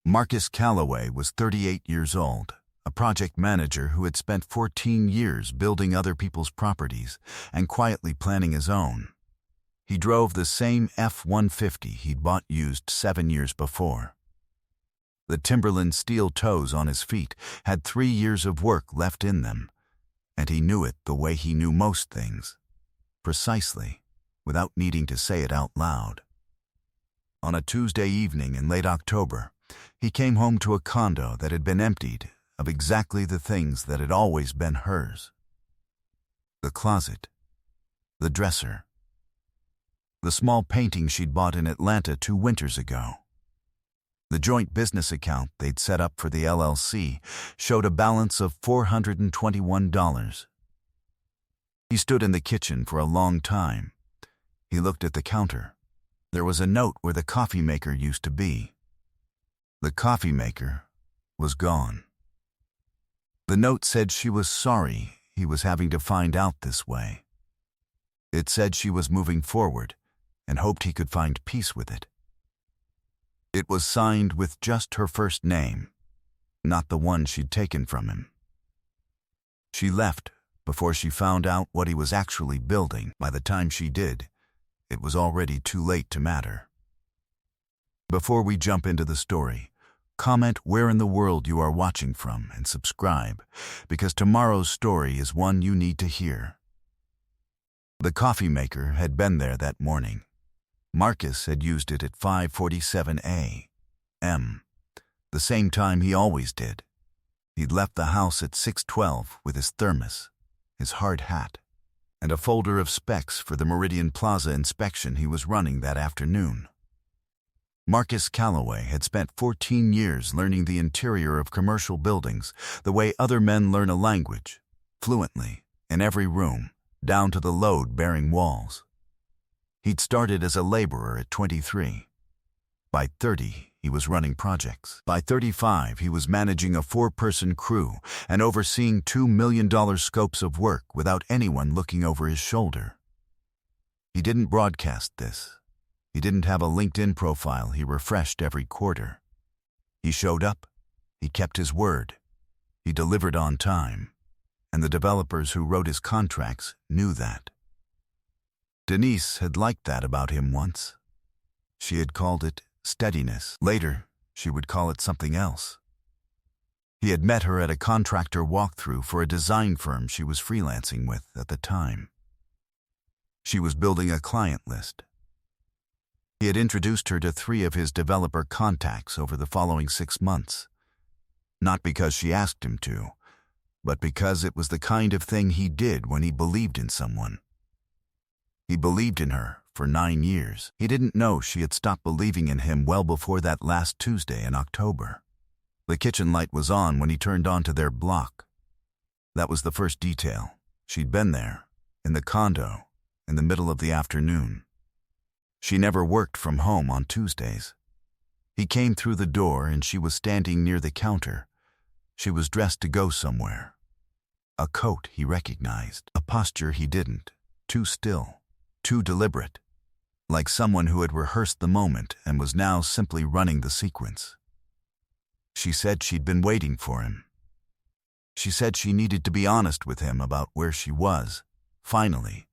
Marcus Calloway was 38 years old, a project manager who had spent 14 years building other people's properties and quietly planning his own. He drove the same F-150 he'd bought used 7 years before. The Timberland steel toes on his feet had 3 years of work left in them, and he knew it the way he knew most things, precisely, without needing to say it out loud. On a Tuesday evening in late October, he came home to a condo that had been emptied of exactly the things that had always been hers. The closet, the dresser, the small painting she'd bought in Atlanta 2 winters ago. The joint business account they'd set up for the LLC showed a balance of $421. He stood in the kitchen for a long time. He looked at the counter. There was a note where the coffee maker used to be. The coffee maker was gone. The note said she was sorry he was having to find out this way. It said she was moving forward and hoped he could find peace with it. It was signed with just her first name, not the one she'd taken from him. She left before she found out what he was actually building. By the time she did, it was already too late to matter. Before we jump into the story, comment where in the world you are watching from and subscribe, because tomorrow's story is one you need to hear. The coffee maker had been there that morning. Marcus had used it at 5:47 a.m., the same time he always did. He'd left the house at 6:12 with his thermos, his hard hat, and a folder of specs for the Meridian Plaza inspection he was running that afternoon. Marcus Calloway had spent 14 years learning the interior of commercial buildings the way other men learn a language, fluently, in every room, down to the load-bearing walls. He'd started as a laborer at 23. By 30, he was running projects. By 35, he was managing a 4-person crew and overseeing $2 million scopes of work without anyone looking over his shoulder. He didn't broadcast this. He didn't have a LinkedIn profile he refreshed every quarter. He showed up. He kept his word. He delivered on time. And the developers who wrote his contracts knew that. Denise had liked that about him once. She had called it steadiness. Later, she would call it something else. He had met her at a contractor walkthrough for a design firm she was freelancing with at the time. She was building a client list. He had introduced her to 3 of his developer contacts over the following 6 months. Not because she asked him to, but because it was the kind of thing he did when he believed in someone. He believed in her for 9 years. He didn't know she had stopped believing in him well before that last Tuesday in October. The kitchen light was on when he turned onto their block. That was the first detail. She'd been there, in the condo, in the middle of the afternoon. She never worked from home on Tuesdays. He came through the door and she was standing near the counter. She was dressed to go somewhere. A coat he recognized, a posture he didn't, too still. Too deliberate, like someone who had rehearsed the moment and was now simply running the sequence. She said she'd been waiting for him. She said she needed to be honest with him about where she was, finally.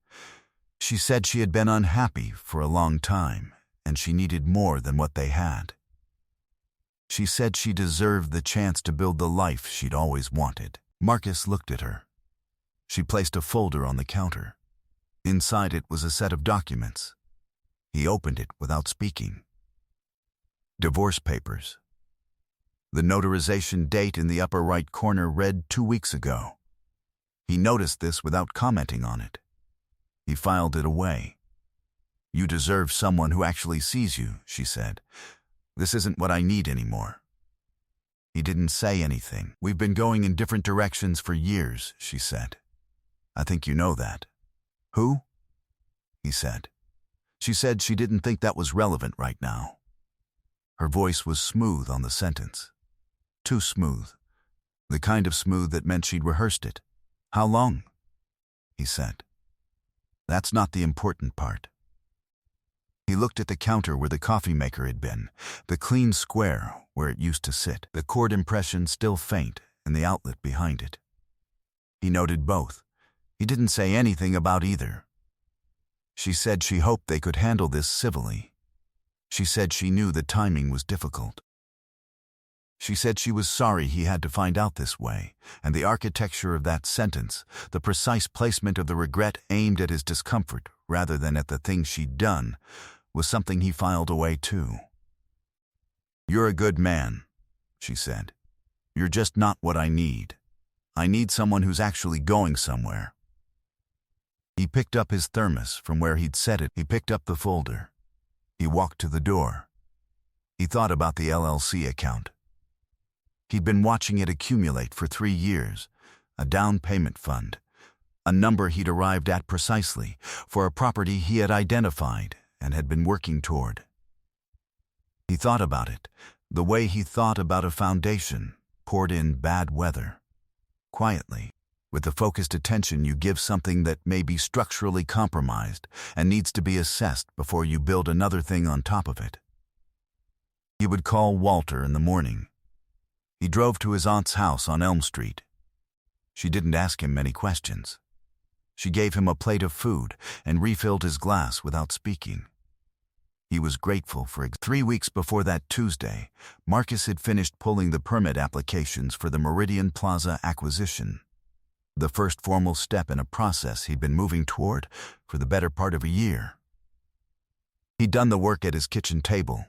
She said she had been unhappy for a long time, and she needed more than what they had. She said she deserved the chance to build the life she'd always wanted. Marcus looked at her. She placed a folder on the counter. Inside it was a set of documents. He opened it without speaking. Divorce papers. The notarization date in the upper right corner read 2 weeks ago. He noticed this without commenting on it. He filed it away. "You deserve someone who actually sees you," she said. "This isn't what I need anymore." He didn't say anything. "We've been going in different directions for years," she said. "I think you know that." "Who?" he said. She said she didn't think that was relevant right now. Her voice was smooth on the sentence. Too smooth. The kind of smooth that meant she'd rehearsed it. "How long?" he said. "That's not the important part." He looked at the counter where the coffee maker had been, the clean square where it used to sit, the cord impression still faint, and the outlet behind it. He noted both. He didn't say anything about either. She said she hoped they could handle this civilly. She said she knew the timing was difficult. She said she was sorry he had to find out this way, and the architecture of that sentence, the precise placement of the regret aimed at his discomfort rather than at the things she'd done, was something he filed away too. "You're a good man," she said. "You're just not what I need. I need someone who's actually going somewhere." He picked up his thermos from where he'd set it. He picked up the folder. He walked to the door. He thought about the LLC account. He'd been watching it accumulate for 3 years, a down payment fund, a number he'd arrived at precisely for a property he had identified and had been working toward. He thought about it, the way he thought about a foundation poured in bad weather, quietly, with the focused attention you give something that may be structurally compromised and needs to be assessed before you build another thing on top of it. He would call Walter in the morning. He drove to his aunt's house on Elm Street. She didn't ask him many questions. She gave him a plate of food and refilled his glass without speaking. He was grateful for 3 weeks before that Tuesday, Marcus had finished pulling the permit applications for the Meridian Plaza acquisition, the first formal step in a process he'd been moving toward for the better part of a year. He'd done the work at his kitchen table,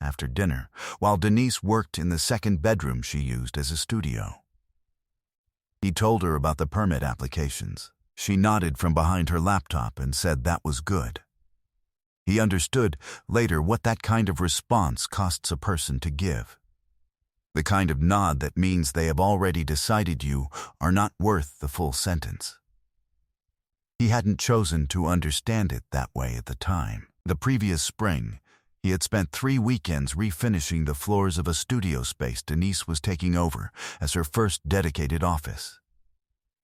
after dinner, while Denise worked in the second bedroom she used as a studio. He told her about the permit applications. She nodded from behind her laptop and said that was good. He understood later what that kind of response costs a person to give. The kind of nod that means they have already decided you are not worth the full sentence. He hadn't chosen to understand it that way at the time. The previous spring, he had spent 3 weekends refinishing the floors of a studio space Denise was taking over as her first dedicated office.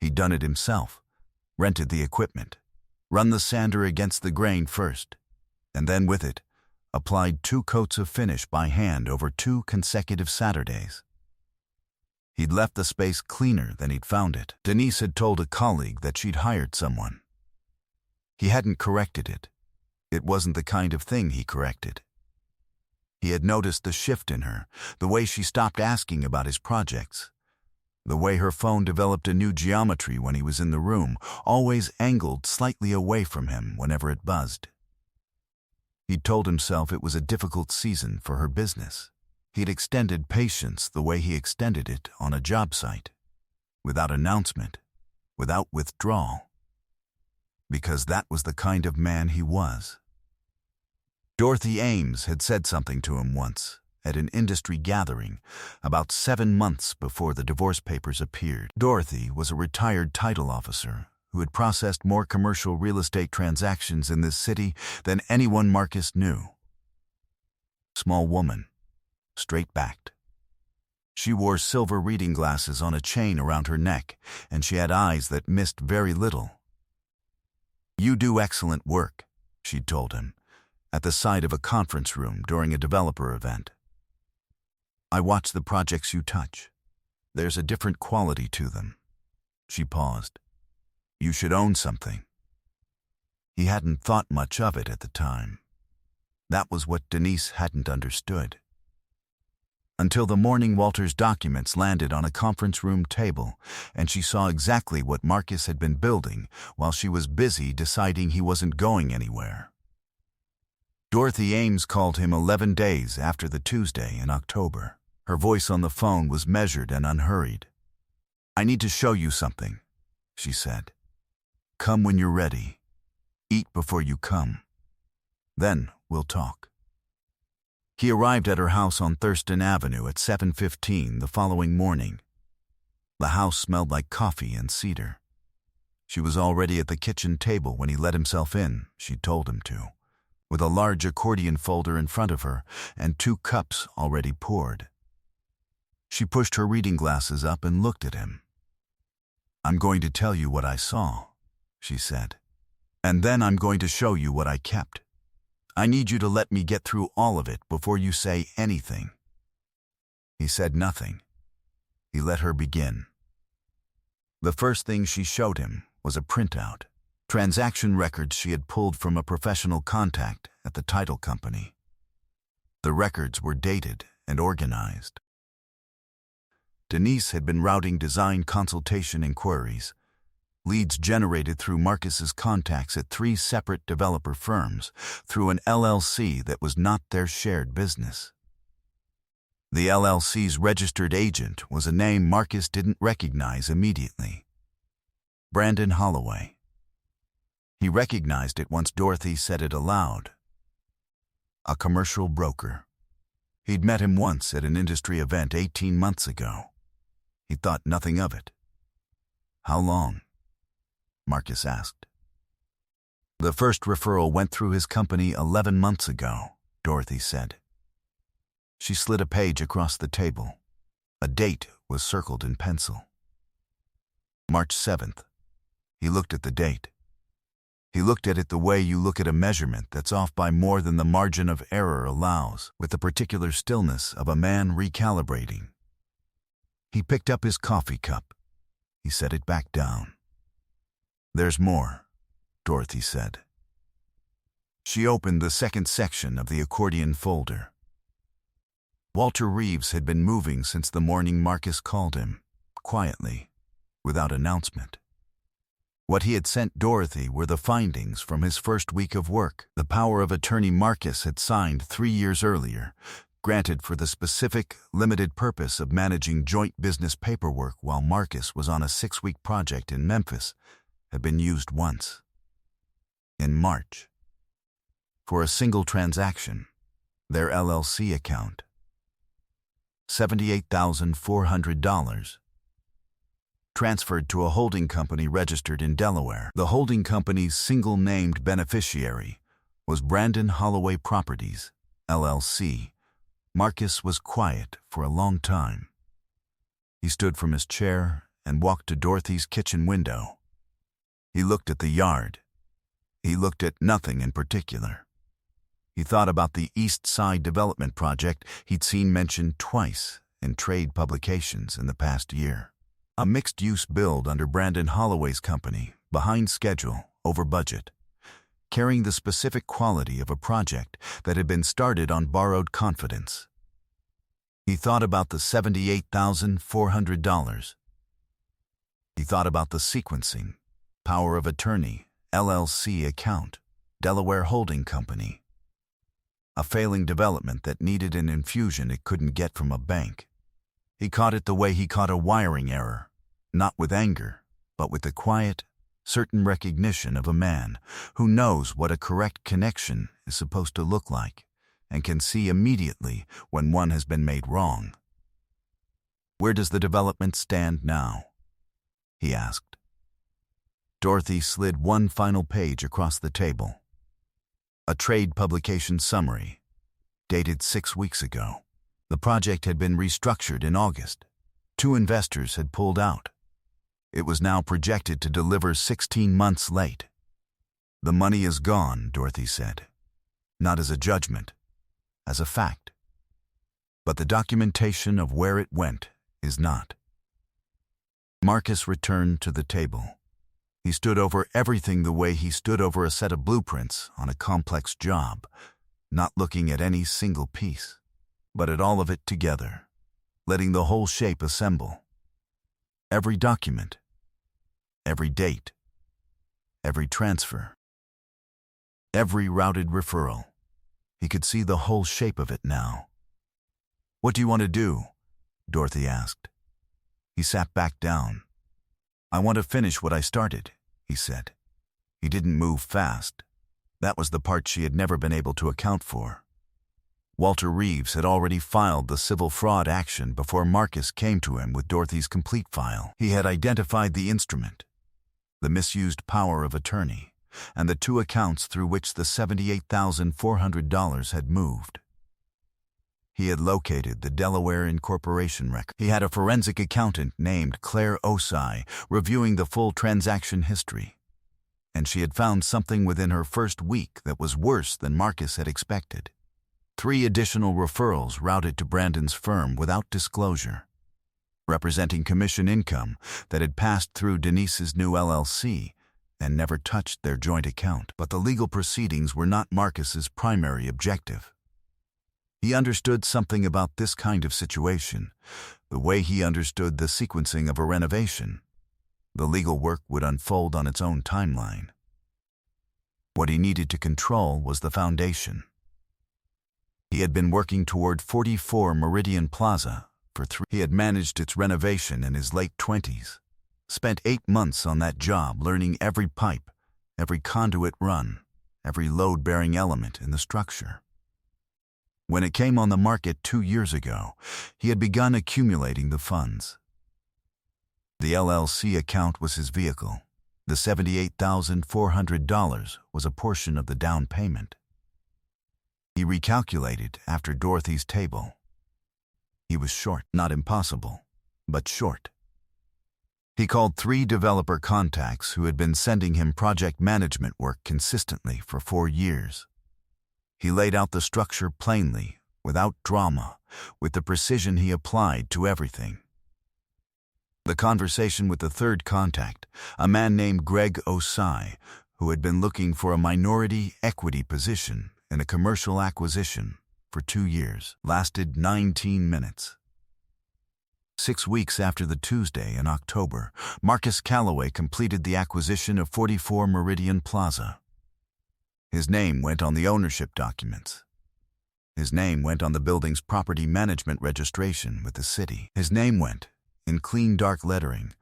He'd done it himself, rented the equipment, run the sander against the grain first, and then with it, applied 2 coats of finish by hand over 2 consecutive Saturdays. He'd left the space cleaner than he'd found it. Denise had told a colleague that she'd hired someone. He hadn't corrected it. It wasn't the kind of thing he corrected. He had noticed the shift in her, the way she stopped asking about his projects, the way her phone developed a new geometry when he was in the room, always angled slightly away from him whenever it buzzed. He'd told himself it was a difficult season for her business. He'd extended patience the way he extended it on a job site, without announcement, without withdrawal, because that was the kind of man he was. Dorothy Ames had said something to him once at an industry gathering about 7 months before the divorce papers appeared. Dorothy was a retired title officer who had processed more commercial real estate transactions in this city than anyone Marcus knew. Small woman, straight-backed. She wore silver reading glasses on a chain around her neck, and she had eyes that missed very little. "You do excellent work," she'd told him, at the side of a conference room during a developer event. "I watch the projects you touch. There's a different quality to them." She paused. "You should own something." He hadn't thought much of it at the time. That was what Denise hadn't understood. Until the morning Walter's documents landed on a conference room table, and she saw exactly what Marcus had been building while she was busy deciding he wasn't going anywhere. Dorothy Ames called him 11 days after the Tuesday in October. Her voice on the phone was measured and unhurried. "I need to show you something," she said. "Come when you're ready. Eat before you come. Then we'll talk." He arrived at her house on Thurston Avenue at 7:15 the following morning. The house smelled like coffee and cedar. She was already at the kitchen table when he let himself in, she'd told him to, with a large accordion folder in front of her and 2 cups already poured. She pushed her reading glasses up and looked at him. "I'm going to tell you what I saw," she said. "And then I'm going to show you what I kept. I need you to let me get through all of it before you say anything." He said nothing. He let her begin. The first thing she showed him was a printout, transaction records she had pulled from a professional contact at the title company. The records were dated and organized. Denise had been routing design consultation inquiries, leads generated through Marcus's contacts at 3 separate developer firms through an LLC that was not their shared business. The LLC's registered agent was a name Marcus didn't recognize immediately. Brandon Holloway. He recognized it once Dorothy said it aloud. A commercial broker. He'd met him once at an industry event 18 months ago. He thought nothing of it. "How long?" Marcus asked. "The first referral went through his company 11 months ago," Dorothy said. She slid a page across the table. A date was circled in pencil. March 7th. He looked at the date. He looked at it the way you look at a measurement that's off by more than the margin of error allows, with the particular stillness of a man recalibrating. He picked up his coffee cup. He set it back down. "There's more," Dorothy said. She opened the second section of the accordion folder. Walter Reeves had been moving since the morning Marcus called him, quietly, without announcement. What he had sent Dorothy were the findings from his first week of work. The power of attorney Marcus had signed 3 years earlier, granted for the specific, limited purpose of managing joint business paperwork while Marcus was on a 6-week project in Memphis, had been used once. In March. For a single transaction, their LLC account. $78,400. Transferred to a holding company registered in Delaware. The holding company's single-named beneficiary was Brandon Holloway Properties, LLC. Marcus was quiet for a long time. He stood from his chair and walked to Dorothy's kitchen window. He looked at the yard. He looked at nothing in particular. He thought about the East Side development project he'd seen mentioned twice in trade publications in the past year. A mixed-use build under Brandon Holloway's company, behind schedule, over budget, carrying the specific quality of a project that had been started on borrowed confidence. He thought about the $78,400. He thought about the sequencing, power of attorney, LLC account, Delaware Holding Company. A failing development that needed an infusion it couldn't get from a bank. He caught it the way he caught a wiring error, not with anger, but with the quiet, certain recognition of a man who knows what a correct connection is supposed to look like and can see immediately when one has been made wrong. "Where does the development stand now?" he asked. Dorothy slid one final page across the table. A trade publication summary, dated 6 weeks ago. The project had been restructured in August. 2 investors had pulled out. It was now projected to deliver 16 months late. "The money is gone," Dorothy said. "Not as a judgment, as a fact. But the documentation of where it went is not." Marcus returned to the table. He stood over everything the way he stood over a set of blueprints on a complex job, not looking at any single piece, but at all of it together, letting the whole shape assemble. Every document, every date, every transfer, every routed referral. He could see the whole shape of it now. "What do you want to do?" Dorothy asked. He sat back down. "I want to finish what I started," he said. He didn't move fast. That was the part she had never been able to account for. Walter Reeves had already filed the civil fraud action before Marcus came to him with Dorothy's complete file. He had identified the instrument, the misused power of attorney, and the 2 accounts through which the $78,400 had moved. He had located the Delaware Incorporation record. He had a forensic accountant named Claire Osai reviewing the full transaction history. and she had found something within her first week that was worse than Marcus had expected. 3 additional referrals routed to Brandon's firm without disclosure, representing commission income that had passed through Denise's new LLC and never touched their joint account. But the legal proceedings were not Marcus's primary objective. He understood something about this kind of situation, the way he understood the sequencing of a renovation. The legal work would unfold on its own timeline. What he needed to control was the foundation. He had been working toward 44 Meridian Plaza for 3 years. He had managed its renovation in his late 20s, spent 8 months on that job learning every pipe, every conduit run, every load-bearing element in the structure. When it came on the market 2 years ago, he had begun accumulating the funds. The LLC account was his vehicle. The $78,400 was a portion of the down payment. He recalculated after Dorothy's table. He was short, not impossible, but short. He called 3 developer contacts who had been sending him project management work consistently for 4 years. He laid out the structure plainly, without drama, with the precision he applied to everything. The conversation with the 3rd contact, a man named Greg Osai, who had been looking for a minority equity position in a commercial acquisition for 2 years, lasted 19 minutes. 6 weeks after the Tuesday in October, Marcus Calloway completed the acquisition of 44 Meridian Plaza. His name went on the ownership documents. His name went on the building's property management registration with the city. His name went, in clean dark lettering,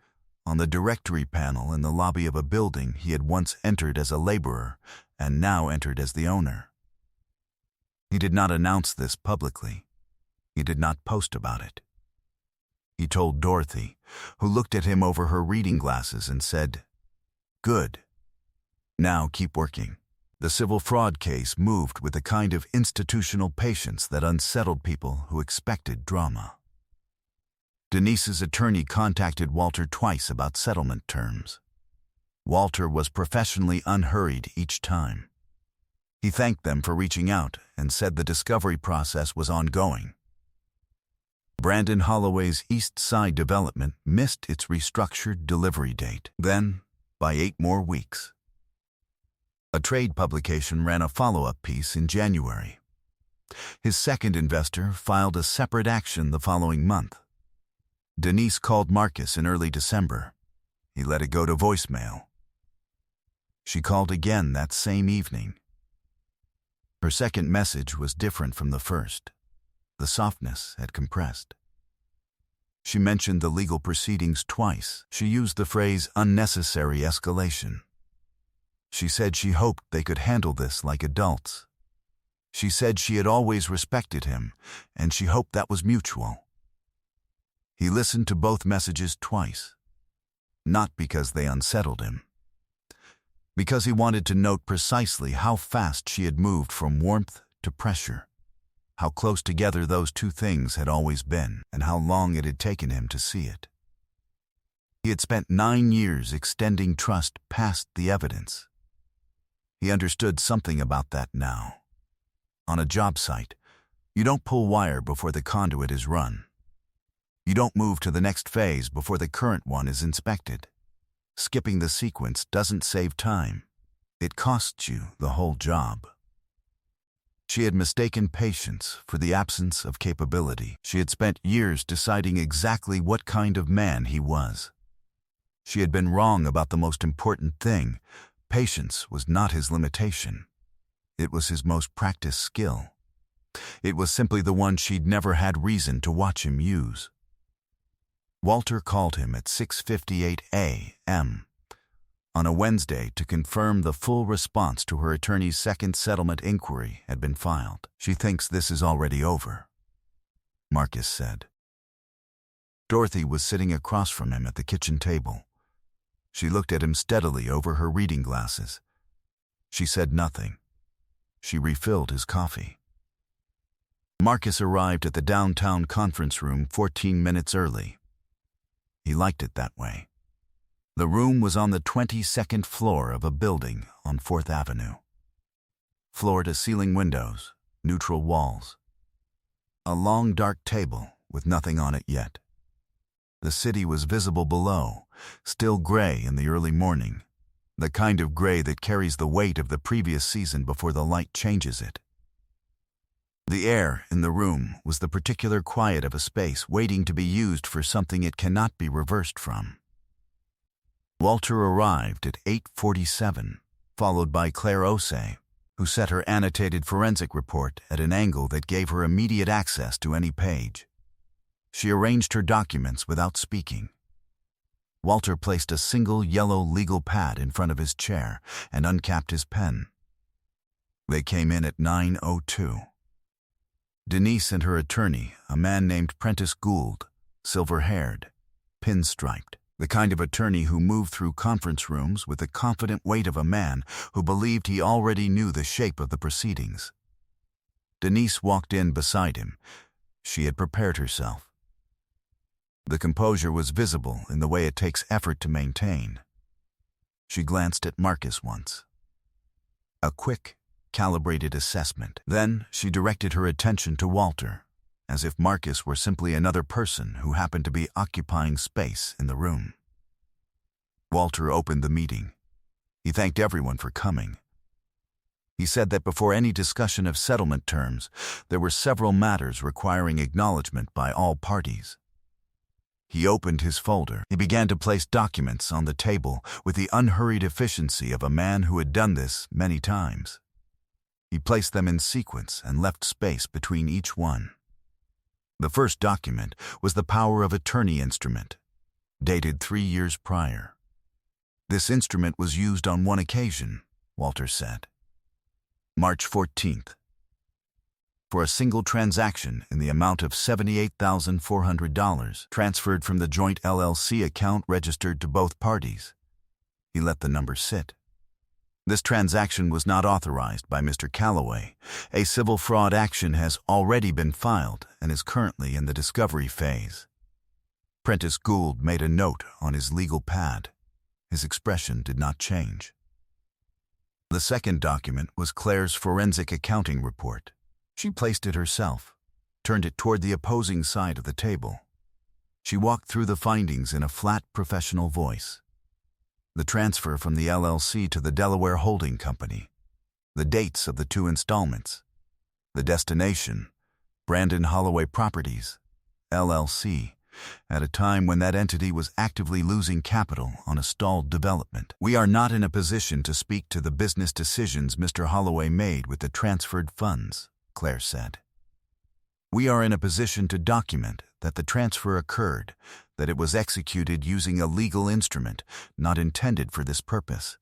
on the directory panel in the lobby of a building he had once entered as a laborer and now entered as the owner. He did not announce this publicly. He did not post about it. He told Dorothy, who looked at him over her reading glasses and said, "Good. Now keep working." The civil fraud case moved with a kind of institutional patience that unsettled people who expected drama. Denise's attorney contacted Walter twice about settlement terms. Walter was professionally unhurried each time. He thanked them for reaching out and said the discovery process was ongoing. Brandon Holloway's East Side development missed its restructured delivery date, then by 8 more weeks. A trade publication ran a follow-up piece in January. His second investor filed a separate action the following month. Denise called Marcus in early December. He let it go to voicemail. She called again that same evening. Her second message was different from the first. The softness had compressed. She mentioned the legal proceedings twice. She used the phrase unnecessary escalation. She said she hoped they could handle this like adults. She said she had always respected him, and she hoped that was mutual. He listened to both messages twice, not because they unsettled him, because he wanted to note precisely how fast she had moved from warmth to pressure, how close together those two things had always been, and how long it had taken him to see it. He had spent 9 years extending trust past the evidence. He understood something about that now. On a job site, you don't pull wire before the conduit is run. You don't move to the next phase before the current one is inspected. Skipping the sequence doesn't save time. It costs you the whole job. She had mistaken patience for the absence of capability. She had spent years deciding exactly what kind of man he was. She had been wrong about the most important thing. Patience was not his limitation. It was his most practiced skill. It was simply the one she'd never had reason to watch him use. Walter called him at 6:58 a.m. on a Wednesday to confirm the full response to her attorney's second settlement inquiry had been filed. "She thinks this is already over," Marcus said. Dorothy was sitting across from him at the kitchen table. She looked at him steadily over her reading glasses. She said nothing. She refilled his coffee. Marcus arrived at the downtown conference room 14 minutes early. He liked it that way. The room was on the 22nd floor of a building on 4th Avenue. Floor-to-ceiling windows, neutral walls. A long dark table with nothing on it yet. The city was visible below, still gray in the early morning, the kind of gray that carries the weight of the previous season before the light changes it. The air in the room was the particular quiet of a space waiting to be used for something it cannot be reversed from. Walter arrived at 8:47, followed by Claire Osei, who set her annotated forensic report at an angle that gave her immediate access to any page. She arranged her documents without speaking. Walter placed a single yellow legal pad in front of his chair and uncapped his pen. They came in at 9:02. Denise and her attorney, a man named Prentice Gould, silver-haired, pinstriped, the kind of attorney who moved through conference rooms with the confident weight of a man who believed he already knew the shape of the proceedings. Denise walked in beside him. She had prepared herself. The composure was visible in the way it takes effort to maintain. She glanced at Marcus once. A quick, calibrated assessment. Then she directed her attention to Walter, as if Marcus were simply another person who happened to be occupying space in the room. Walter opened the meeting. He thanked everyone for coming. He said that before any discussion of settlement terms, there were several matters requiring acknowledgement by all parties. He opened his folder. He began to place documents on the table with the unhurried efficiency of a man who had done this many times. He placed them in sequence and left space between each one. The first document was the power of attorney instrument, dated 3 years prior. This instrument was used on one occasion, Walter said. March 14th. For a single transaction in the amount of $78,400 transferred from the joint LLC account registered to both parties. He let the number sit. This transaction was not authorized by Mr. Calloway. A civil fraud action has already been filed and is currently in the discovery phase. Prentice Gould made a note on his legal pad. His expression did not change. The second document was Claire's forensic accounting report. She placed it herself, turned it toward the opposing side of the table. She walked through the findings in a flat, professional voice. The transfer from the LLC to the Delaware Holding Company, the dates of the 2 installments, the destination, Brandon Holloway Properties, LLC, at a time when that entity was actively losing capital on a stalled development. We are not in a position to speak to the business decisions Mr. Holloway made with the transferred funds, Claire said. We are in a position to document that the transfer occurred, that it was executed using a legal instrument not intended for this purpose,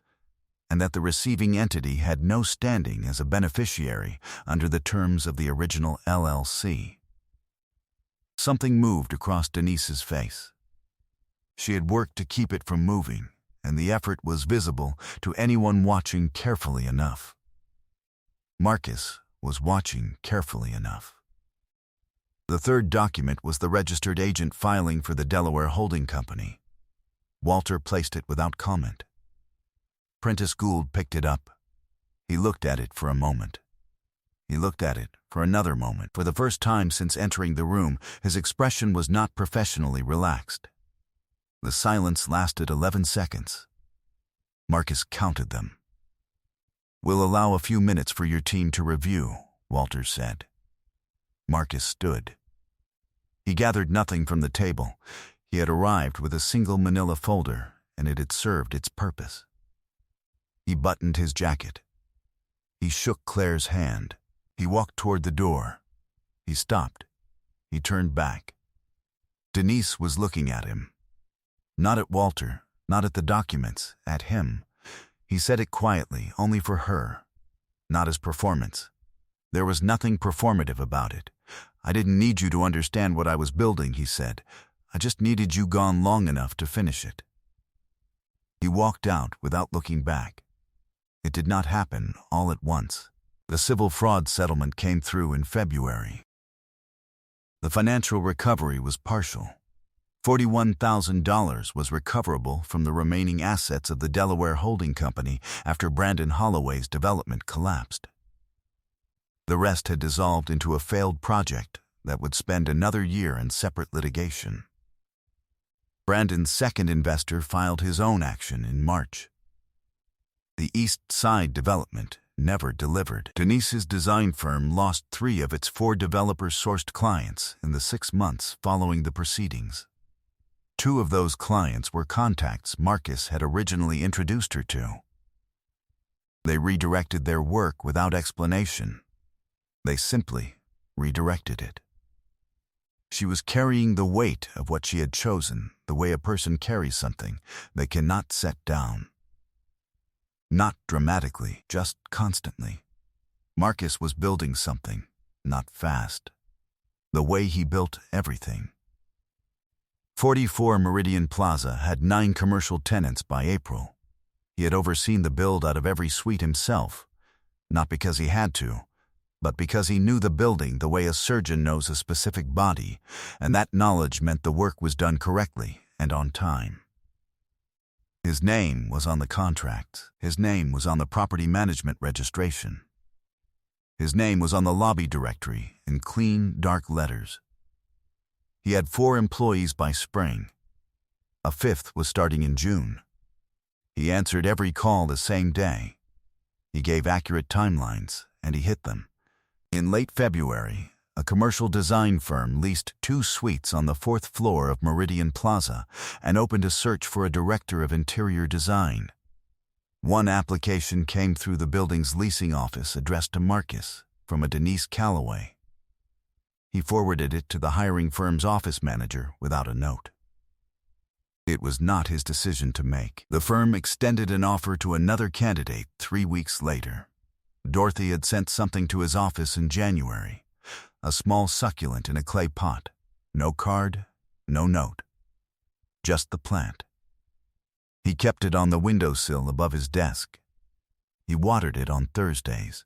and that the receiving entity had no standing as a beneficiary under the terms of the original LLC. Something moved across Denise's face. She had worked to keep it from moving, and the effort was visible to anyone watching carefully enough. Marcus was watching carefully enough. The third document was the registered agent filing for the Delaware Holding Company. Walter placed it without comment. Prentice Gould picked it up. He looked at it for a moment. He looked at it for another moment. For the first time since entering the room, his expression was not professionally relaxed. The silence lasted 11 seconds. Marcus counted them. "We'll allow a few minutes for your team to review," Walter said. Marcus stood. He gathered nothing from the table. He had arrived with a single manila folder, and it had served its purpose. He buttoned his jacket. He shook Claire's hand. He walked toward the door. He stopped. He turned back. Denise was looking at him. Not at Walter, not at the documents, at him. He said it quietly, only for her. Not as performance. There was nothing performative about it. "I didn't need you to understand what I was building," he said. "I just needed you gone long enough to finish it." He walked out without looking back. It did not happen all at once. The civil fraud settlement came through in February. The financial recovery was partial. $41,000 was recoverable from the remaining assets of the Delaware Holding Company after Brandon Holloway's development collapsed. The rest had dissolved into a failed project that would spend another year in separate litigation. Brandon's second investor filed his own action in March. The East Side development never delivered. Denise's design firm lost 3 of its 4 developer-sourced clients in the 6 months following the proceedings. 2 of those clients were contacts Marcus had originally introduced her to. They redirected their work without explanation. They simply redirected it. She was carrying the weight of what she had chosen, the way a person carries something they cannot set down. Not dramatically, just constantly. Marcus was building something, not fast. The way he built everything. 44 Meridian Plaza had 9 commercial tenants by April. He had overseen the build-out of every suite himself, not because he had to, but because he knew the building the way a surgeon knows a specific body, and that knowledge meant the work was done correctly and on time. His name was on the contracts. His name was on the property management registration. His name was on the lobby directory in clean, dark letters. He had 4 employees by spring. A 5th was starting in June. He answered every call the same day. He gave accurate timelines, and he hit them. In late February, a commercial design firm leased 2 suites on the 4th floor of Meridian Plaza and opened a search for a director of interior design. 1 application came through the building's leasing office addressed to Marcus from a Denise Calloway. He forwarded it to the hiring firm's office manager without a note. It was not his decision to make. The firm extended an offer to another candidate 3 weeks later. Dorothy had sent something to his office in January, a small succulent in a clay pot. No card, no note. Just the plant. He kept it on the windowsill above his desk. He watered it on Thursdays.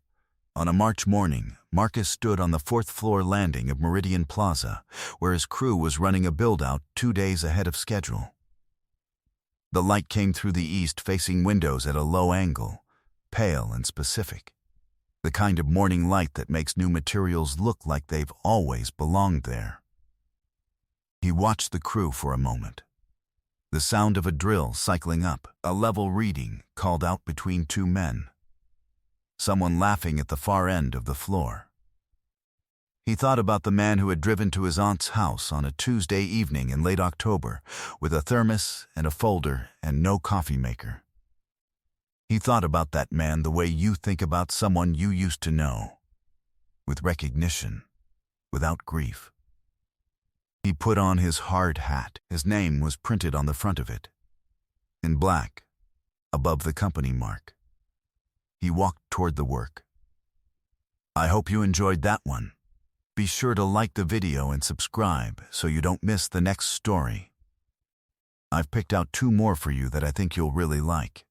On a March morning, Marcus stood on the 4th floor landing of Meridian Plaza, where his crew was running a build-out 2 days ahead of schedule. The light came through the east-facing windows at a low angle, pale and specific. The kind of morning light that makes new materials look like they've always belonged there. He watched the crew for a moment. The sound of a drill cycling up, a level reading called out between 2 men. Someone laughing at the far end of the floor. He thought about the man who had driven to his aunt's house on a Tuesday evening in late October with a thermos and a folder and no coffee maker. He thought about that man the way you think about someone you used to know, with recognition, without grief. He put on his hard hat. His name was printed on the front of it, in black, above the company mark. He walked toward the work. I hope you enjoyed that one. Be sure to like the video and subscribe so you don't miss the next story. I've picked out 2 more for you that I think you'll really like.